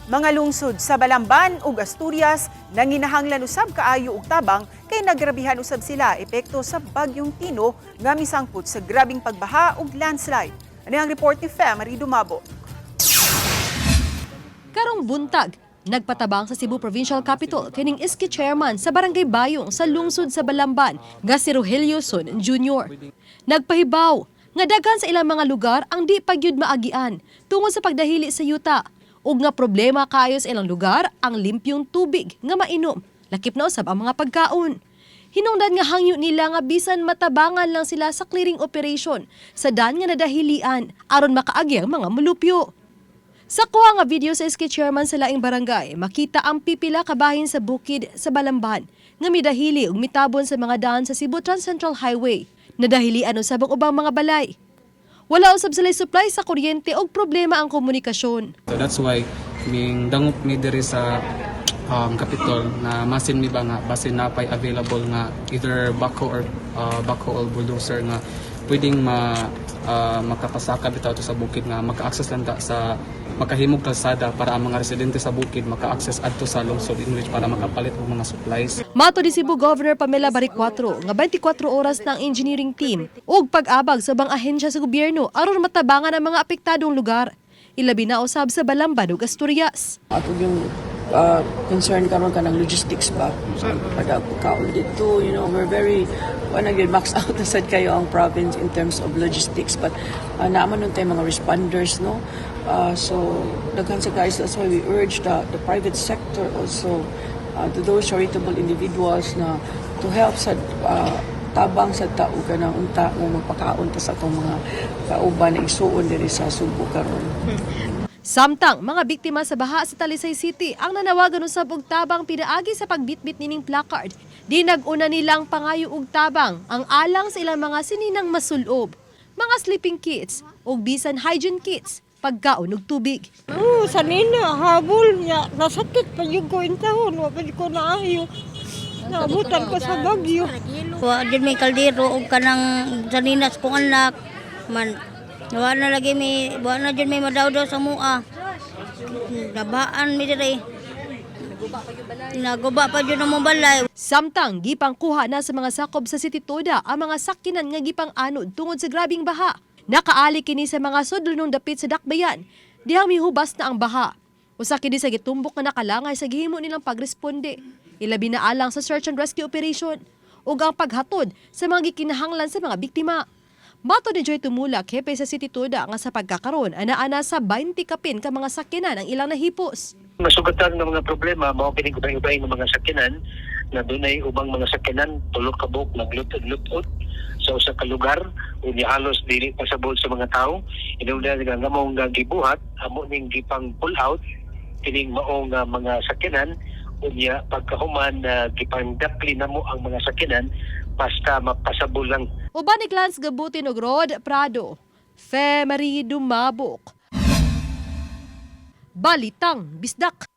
Mga lungsod sa Balamban ug Asturias nanginahanglan usab kaayo og tabang kay nagrabihan usab sila epekto sa bagyong Tino nga misangput sa grabing pagbaha ug landslide. Ano ang report ni Marie Dumabo? Karong buntag, nagpatabang sa Cebu Provincial Capital kining iski chairman sa Barangay Bayong sa lungsod sa Balamban nga si Rogelio Son Jr. Nagpahibaw nga daghan sa ilang mga lugar ang di pagyud maagian tungod sa pagdahili sa yuta ug nga problema kaayo sa ilang lugar ang limpyong tubig nga mainom, lakip na usab ang mga pagkaon. Hinungdan nga hangyo nila nga bisan matabangan lang sila sa clearing operation sa daan nga nadahilian aron makaagi ang mga mulupyo. Sa kuha nga video sa iski chairman sa laing barangay, makita ang pipila kabahin sa bukid sa Balamban nga midahili ug mitabon sa mga daan sa Cebu Trans-Central Highway. Nadahilian usab ang ubang mga balay. Wala usab sila supply sa kuryente ug problema ang komunikasyon. So that's why ming dangop mi diri sa Capitol na masin mi ba nga basin napay available nga either backhoe or bulldozer nga pwedeng makapasaka bitaw to sa bukid nga maka-access lang ta sa makahimog kalsada para ang mga residente sa bukid maka-access adto sa lungsod in which para makapalit og mga supplies. Mato ni Cebu Governor Pamela Baricuatro nga 24 oras na ang engineering team ug pag-abag sa bang ahensya sa gobyerno aron matabangan ang mga apektadong lugar. Ilabi na usab sa Balamban ug Asturias. Ato yung concern karon kanang logistics ba pada pagkaon dito, we're very max out na sad kayo ang province in terms of logistics, but naman nun tayo mga responders, no. So daghan sa guys, that's why we urge the private sector also, to those charitable individuals na to help sa tabang sa tao kanang unta mo magpakaon ta sa atong mga kauban na igsuon diri sa Subo karon. Samtang mga biktima sa baha sa Talisay City ang nanawagan usab og tabang pinaagi sa pagbitbit nining placard. Di nag-una nilang pangayo og tabang ang alang sa ilang mga sininang masulob, mga sleeping kits ug bisan hygiene kits, pagkaon ug tubig. Sanina habol niya nasakit pa yung ko intahon, wa pa ko naayo. Naabutan ko sa bagyo. Wa din may kaldero og kanang saninas kong anak man. Wa na lagi may madawdaw sa mua. Dabaan mi diri. Naguba pa jud ang balay. Samtang gipang kuha na sa mga sakop sa City Toda ang mga sakinan nga gipang anod tungod sa grabing baha. Nakaali kini sa mga sudlunong dapit sa dakbayan. Dihang mihubas na ang baha. Usa kini sa gitumbok nga nakalangay sa gihimo nilang pagresponde. Ilabi na alang sa search and rescue operation ug ang paghatod sa mga gikinahanglan sa mga biktima. Mato ni Joy Tumulak, hepe sa City Toda nga sa pagkakaroon, ana-ana sa 20 kapin ka mga sakinan ang ilang nahipos. Masugatan ng mga problema, mga pinigubay-ubay ng mga sakinan, na doon ay ubang mga sakinan, tulog kabuk, naglutot-lutot sa usa ka lugar, unya halos dili pasabot sa mga tao. Inuna nga nga maong gibuhat, amo ning gipang pull out, kining maong mga sakinan, unya pagkahuman gipang dakli na mo ang mga sakinan, basta mapasabol lang. Uban ni Clans Gabutin ug Rod Prado, Marie Dumabok. Balitang Bisdak.